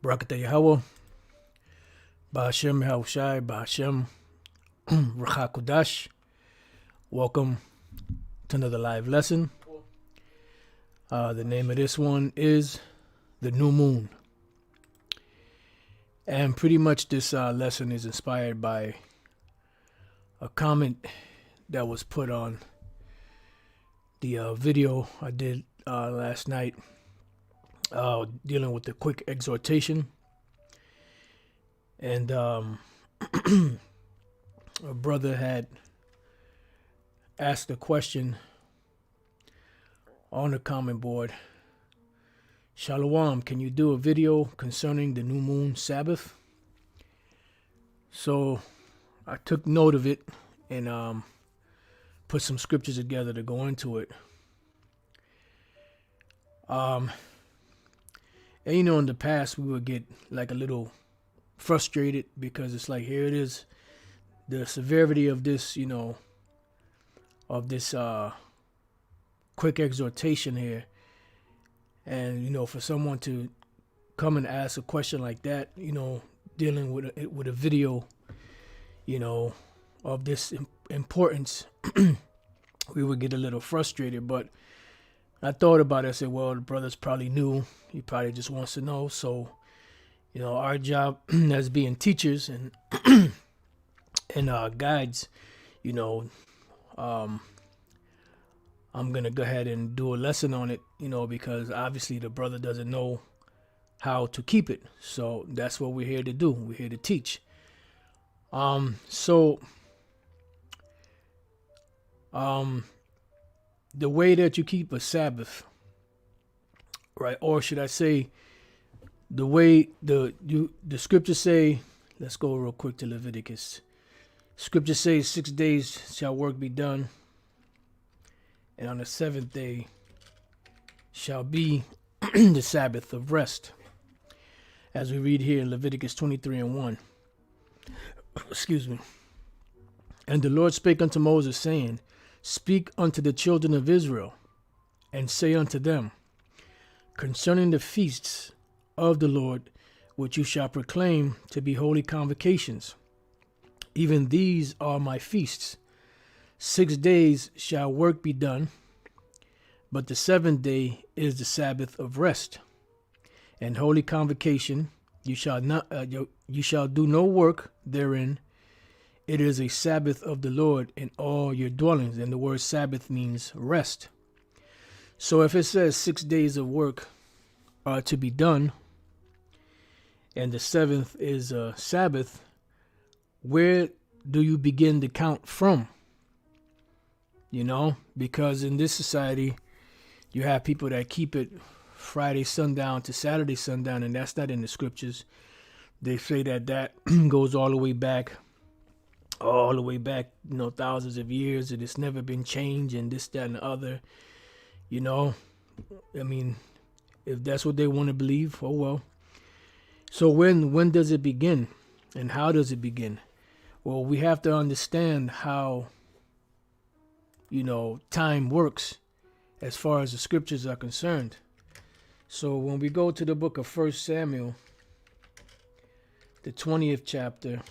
Barakatah Yahweh, Ba'ashem Yahushai, Ba'ashem Rachakudash. Welcome to another live lesson. The name of this one is The New Moon. And pretty much this lesson is inspired by a comment that was put on the video I did last night, dealing with the quick exhortation. And a brother had asked a question on the comment board. Shalom, can you do a video concerning the new moon Sabbath? So I took note of it and put some scriptures together to go into it. And you know, in the past we would get like a little frustrated because it's like, here it is, the severity of this, you know, of this quick exhortation here. And, you know, for someone to come and ask a question like that, you know, dealing with a video, you know, of this importance, we would get a little frustrated. But I thought about it. I said, well, the brother's probably new. He probably just wants to know. So, you know, our job as being teachers and and guides, you know, I'm going to go ahead and do a lesson on it, you know, because obviously the brother doesn't know how to keep it. So that's what we're here to do. We're here to teach. The way that you keep a Sabbath, right? Or should I say the way the scriptures say, let's go real quick to Leviticus. Scripture says 6 days shall work be done, and on the seventh day shall be the Sabbath of rest. As we read here in Leviticus 23:1. Excuse me. And the Lord spake unto Moses, saying, Speak unto the children of Israel, and say unto them, concerning the feasts of the Lord, which you shall proclaim to be holy convocations, even these are my feasts. 6 days shall work be done, but the seventh day is the Sabbath of rest. And holy convocation, you shall do no work therein. It is a Sabbath of the Lord in all your dwellings. And the word Sabbath means rest. So if it says 6 days of work are to be done, and the seventh is a Sabbath, where do you begin to count from? You know, because in this society, you have people that keep it Friday sundown to Saturday sundown, and that's not in the scriptures. They say that goes all the way back, you know, thousands of years, and it's never been changed, and this, that, and the other. You know, I mean, if that's what they want to believe, oh well. So when does it begin, and how does it begin? Well, we have to understand how, you know, time works as far as the scriptures are concerned. So when we go to the book of 1 Samuel, the 20th chapter,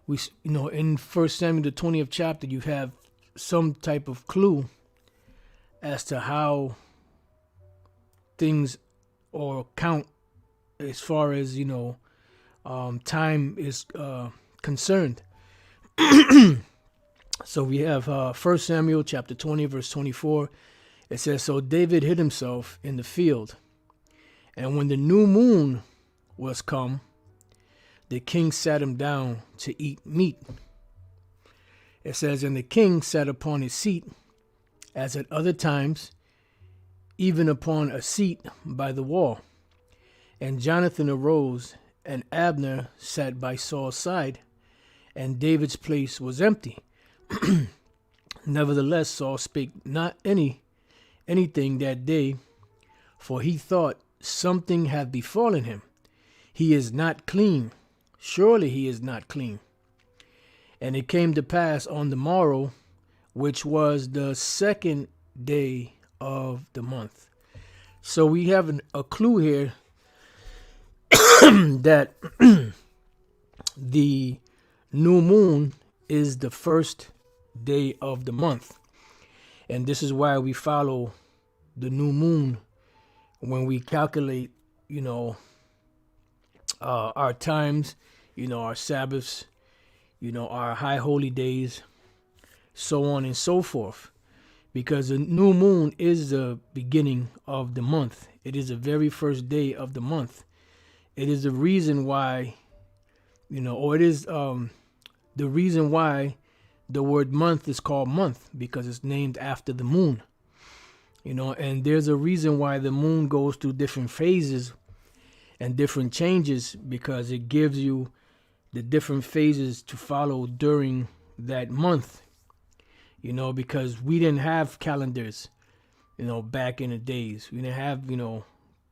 we, you know, in 1 Samuel, the 20th chapter, you have some type of clue as to how things or count as far as, you know, time is concerned. So we have 1 Samuel chapter 20, verse 24. It says, So David hid himself in the field, and when the new moon was come, the king sat him down to eat meat. It says, And the king sat upon his seat, as at other times, even upon a seat by the wall. And Jonathan arose, and Abner sat by Saul's side, and David's place was empty. Nevertheless, Saul spake not anything that day, for he thought, something hath befallen him. He is not clean. Surely he is not clean. And it came to pass on the morrow, which was the second day of the month. So we have a clue here that the new moon is the first day of the month. And this is why we follow the new moon when we calculate, our times, our Sabbaths, our high holy days, so on and so forth. Because the new moon is the beginning of the month. It is the very first day of the month. It is the reason why, or it is the reason why the word month is called month, because it's named after the moon. And there's a reason why the moon goes through different phases and different changes, because it gives you the different phases to follow during that month. Because we didn't have calendars, back in the days. We didn't have,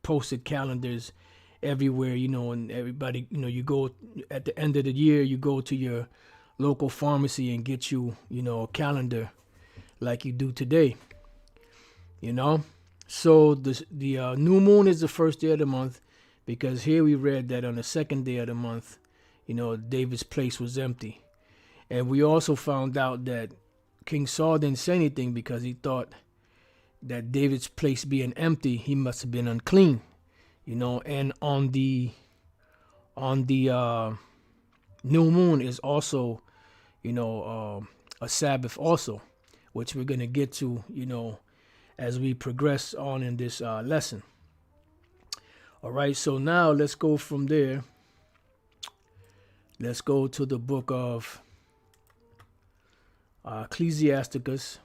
posted calendars everywhere, and everybody, you go at the end of the year, you go to your local pharmacy and get you, a calendar like you do today, So the new moon is the first day of the month, because here we read that on the second day of the month, David's place was empty. And we also found out that King Saul didn't say anything because he thought that David's place being empty, he must have been unclean, and on the new moon is also, a Sabbath also, which we're going to get to, as we progress on in this lesson. All right, so now let's go from there. Let's go to the book of Ecclesiasticus,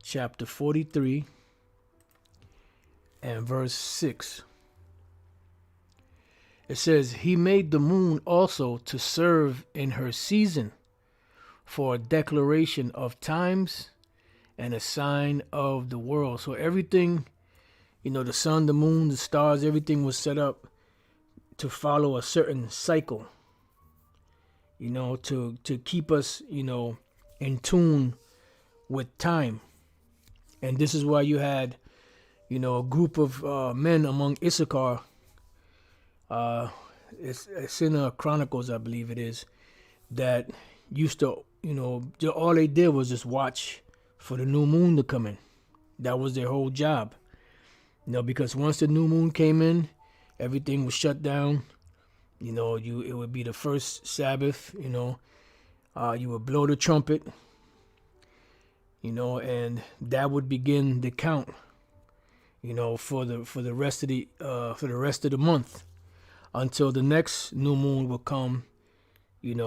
chapter 43 and verse 6. It says, he made the moon also to serve in her season for a declaration of times and a sign of the world. So everything, the sun, the moon, the stars, everything was set up to follow a certain cycle, to keep us, in tune with time. And this is why you had, a group of men among Issachar. It's in Chronicles, I believe it is, that used to, all they did was just watch for the new moon to come in. That was their whole job. Because once the new moon came in, everything was shut down. It would be the first Sabbath, you would blow the trumpet, and that would begin the count, for the rest of the month, until the next new moon will come, in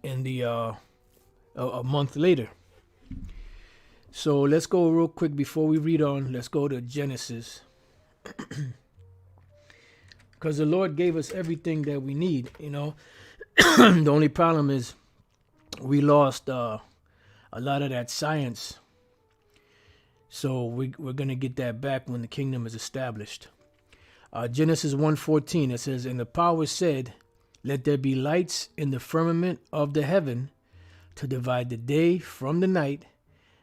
the a month later. So let's go real quick before we read on. Let's go to Genesis. Because the Lord gave us everything that we need, The only problem is we lost a lot of that science. So we're going to get that back when the kingdom is established. Genesis 1:14, it says, and the power said, let there be lights in the firmament of the heaven to divide the day from the night,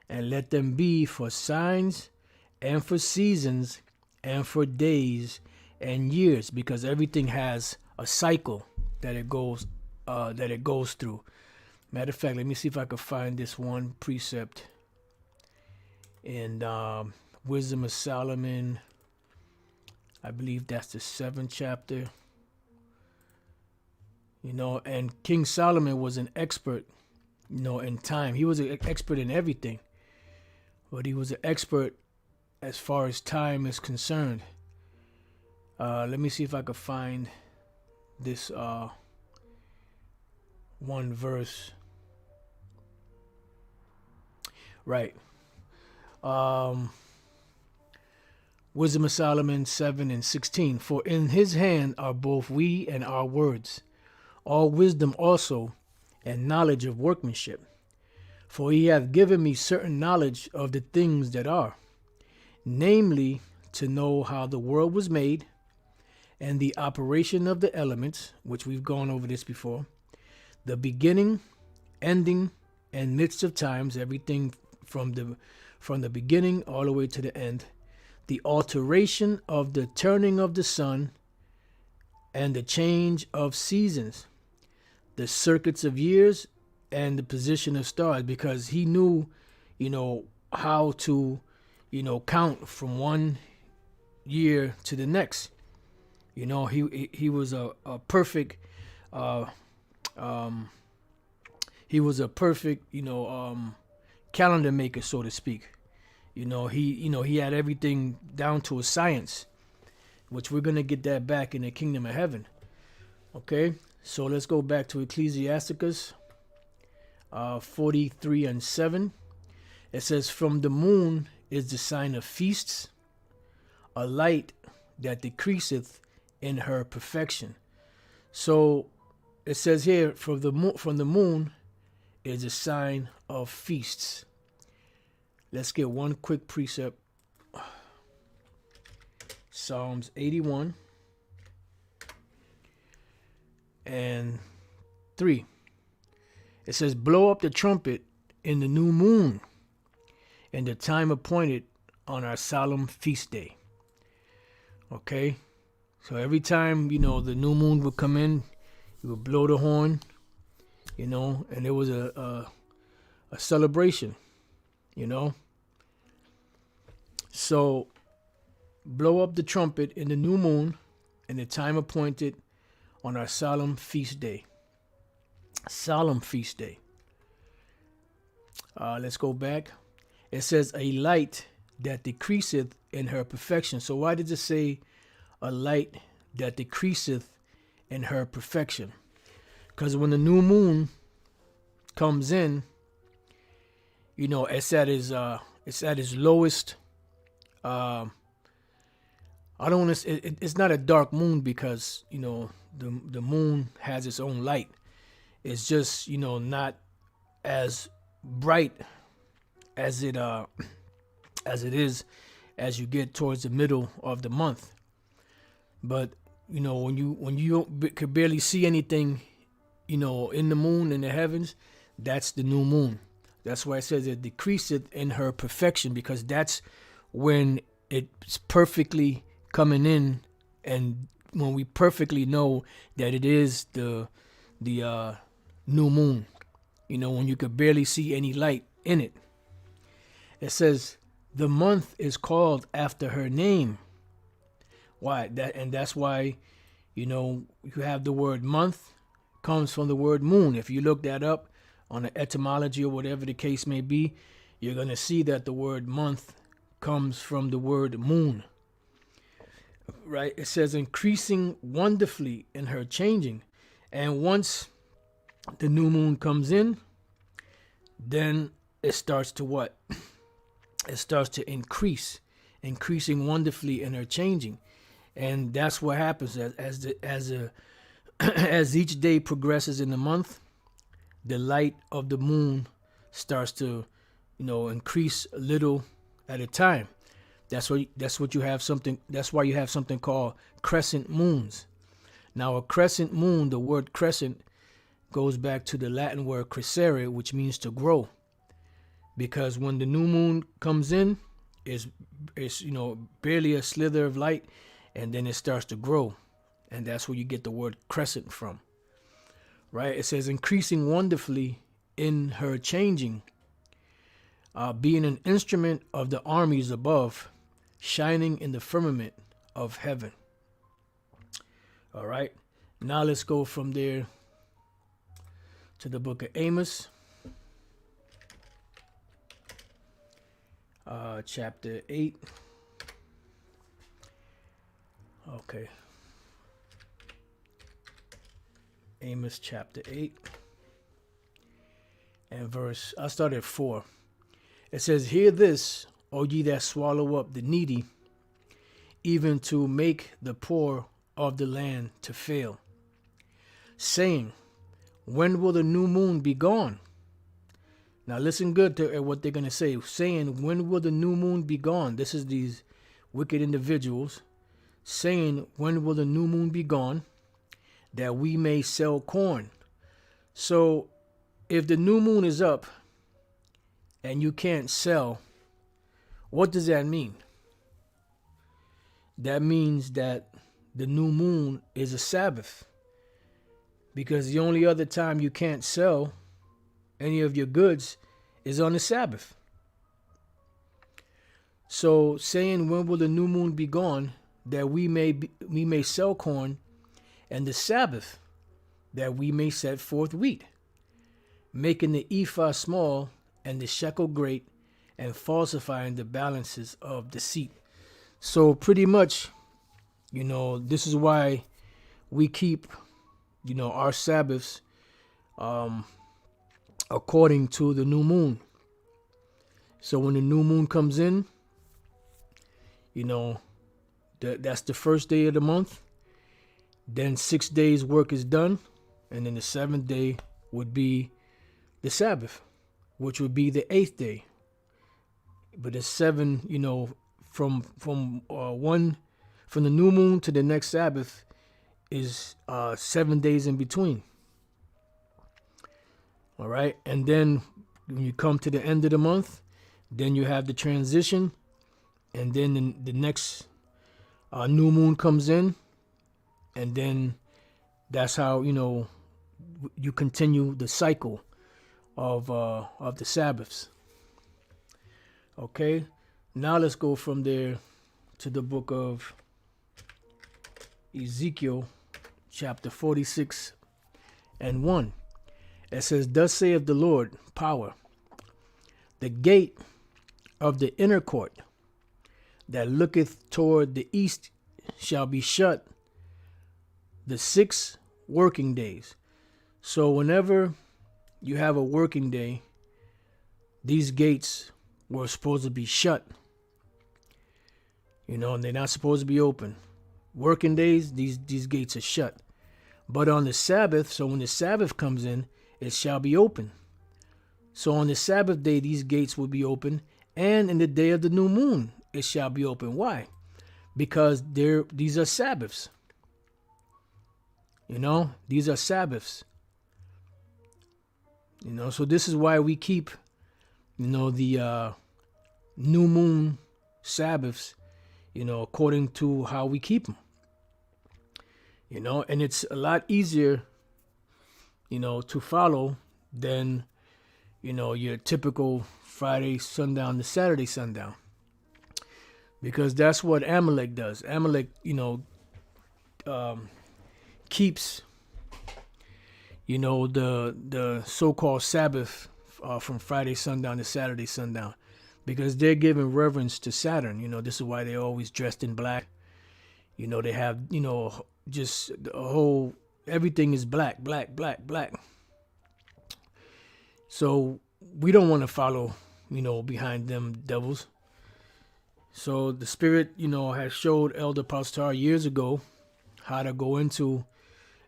and let them be for signs and for seasons and for days and years, because everything has a cycle that it goes through. Matter of fact, let me see if I can find this one precept in Wisdom of Solomon. I believe that's the 7th chapter. And King Solomon was an expert, in time. He was an expert in everything, but he was an expert as far as time is concerned. Let me see if I could find this one verse. Right. Wisdom of Solomon 7:16. For in his hand are both we and our words, all wisdom also, and knowledge of workmanship. For he hath given me certain knowledge of the things that are, namely, to know how the world was made, and the operation of the elements, which we've gone over this before, the beginning, ending, and midst of times, everything from the beginning all the way to the end, the alteration of the turning of the sun and the change of seasons, the circuits of years and the position of stars, because he knew, how to, count from one year to the next. He was a perfect he was a perfect calendar maker, so to speak. He had everything down to a science, which we're gonna get that back in the kingdom of heaven. Okay, so let's go back to Ecclesiasticus 43:7. It says, "From the moon is the sign of feasts, a light that decreaseth in her perfection." So it says here, from the moon is a sign of feasts. Let's get one quick precept. Psalms 81 and 3. It says, "Blow up the trumpet in the new moon, in the time appointed on our solemn feast day." Okay, so every time the new moon would come in, you would blow the horn, and it was a celebration, So blow up the trumpet in the new moon, in the time appointed on our solemn feast day. Solemn feast day. Let's go back. It says, "A light that decreaseth in her perfection." So why did it say a light that decreaseth in her perfection? Because when the new moon comes in, it's at its lowest. I don't want to. It's not a dark moon, because the moon has its own light. It's just not as bright as it is as you get towards the middle of the month. But when you could barely see anything, in the moon, in the heavens, that's the new moon. That's why it says it decreaseth in her perfection, because that's when it's perfectly coming in, and when we perfectly know that it is the new moon, when you could barely see any light in it. It says the month is called after her name. Why? That's why you have the word month comes from the word moon. If you look that up on the etymology or whatever the case may be, you're going to see that the word month comes from the word moon. Right? It says increasing wonderfully in her changing. And once the new moon comes in, then it starts to what? It starts to increasing wonderfully in her changing. And that's what happens as each day progresses in the month. The light of the moon starts to, increase a little at a time. That's why you have something called crescent moons. Now, a crescent moon, the word crescent goes back to the Latin word crescere, which means to grow. Because when the new moon comes in, it's barely a slither of light, and then it starts to grow. And that's where you get the word crescent from. Right? It says increasing wonderfully in her changing, being an instrument of the armies above, shining in the firmament of heaven. All right. Now let's go from there to the book of Amos, chapter 8. Okay. Amos chapter 8 and I started at 4. It says, "Hear this, O ye that swallow up the needy, even to make the poor of the land to fail, saying, when will the new moon be gone?" Now listen good to what they're going to say. Saying, when will the new moon be gone? This is these wicked individuals saying, when will the new moon be gone, that we may sell corn. So if the new moon is up and you can't sell, what does that mean? that means that the new moon is a Sabbath, because the only other time you can't sell any of your goods is on the Sabbath. So saying, when will the new moon be gone, that we may sell corn, and the Sabbath, that we may set forth wheat, making the ephah small and the shekel great, and falsifying the balances of deceit. So pretty much, this is why we keep, our Sabbaths according to the new moon. So when the new moon comes in, that's the first day of the month. Then 6 days work is done, and then the seventh day would be the Sabbath, which would be the eighth day. But the seven, from the new moon to the next Sabbath is 7 days in between. All right, and then when you come to the end of the month, then you have the transition, and then the next new moon comes in, and then that's how you continue the cycle of the Sabbaths. Okay, now let's go from there to the book of Ezekiel, chapter 46 and 1. It says, "Thus saith the Lord, power, the gate of the inner court that looketh toward the east shall be shut the 6 working days." So whenever you have a working day, these gates were supposed to be shut, and they're not supposed to be open. Working days, these gates are shut. But on the Sabbath, so when the Sabbath comes in, it shall be open. So on the Sabbath day, these gates will be open, and in the day of the new moon, it shall be open. Why? Because these are Sabbaths. These are Sabbaths. So this is why we keep, the new moon Sabbaths, according to how we keep them. And it's a lot easier, to follow than, your typical Friday sundown to Saturday sundown. Because that's what Amalek does. Amalek, keeps, the so-called Sabbath from Friday sundown to Saturday sundown, because they're giving reverence to Saturn. This is why they're always dressed in black. They have, just the whole, everything is black, black, black, black. So we don't want to follow, behind them devils. So the Spirit, has showed Elder Pastor years ago how to go into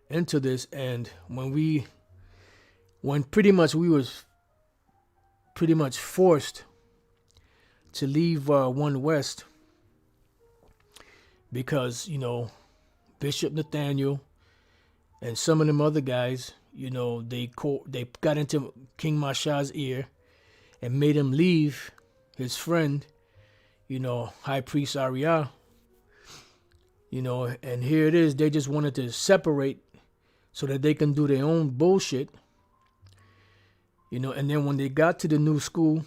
this. And when pretty much we was pretty much forced to leave One West, because, Bishop Nathaniel and some of them other guys, they got into King Masha's ear and made him leave his friend, High Priest Ariah, and here it is. They just wanted to separate so that they can do their own bullshit, and then when they got to the new school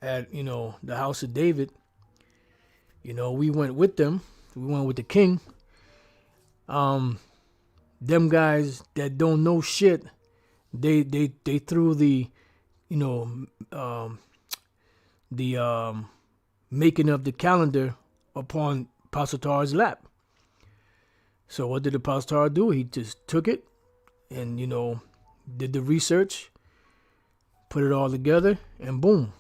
at, the House of David, we went with them. We went with the king. Them guys that don't know shit, they threw the making of the calendar upon Pastor's lap. So what did the Pastor do? He just took it and did the research, put it all together, and boom.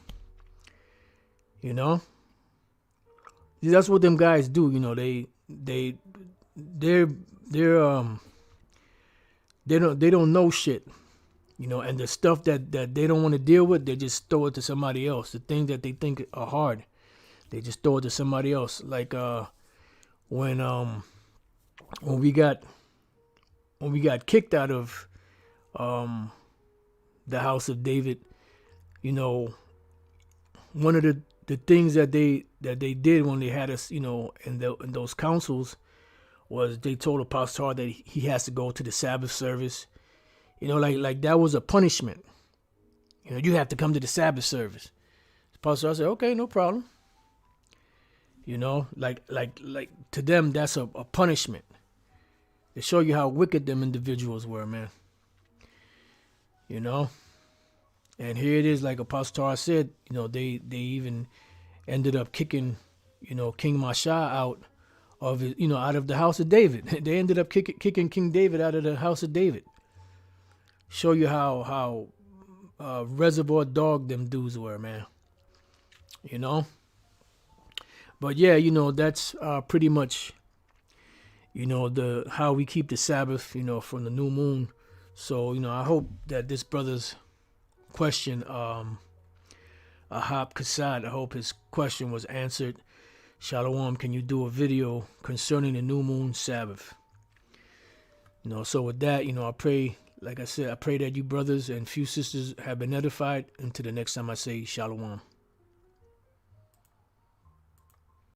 That's what them guys do. They don't know shit, and the stuff that they don't want to deal with, they just throw it to somebody else. The things that they think are hard, they just throw it to somebody else. Like when we got kicked out of the House of David, one of the things that that they did when they had us, in those councils, was they told Apostle Hart that he has to go to the Sabbath service. Like that was a punishment. You have to come to the Sabbath service. Apostle Hart said, okay, no problem. Like to them, that's a punishment. To show you how wicked them individuals were, man. And here it is, like Apostle Hart said, they even ended up kicking, King Masha out of it, out of the house of David. They ended up kicking King David out of the house of David. Show you how reservoir dog them dudes were, man. But yeah, that's pretty much, the how we keep the Sabbath, from the new moon. So, I hope that this brother's question, Ahab Kassad, I hope his question was answered. Shalom, can you do a video concerning the new moon Sabbath? So with that, I pray, like I said, I pray that you brothers and few sisters have been edified. Until the next time I say Shalom.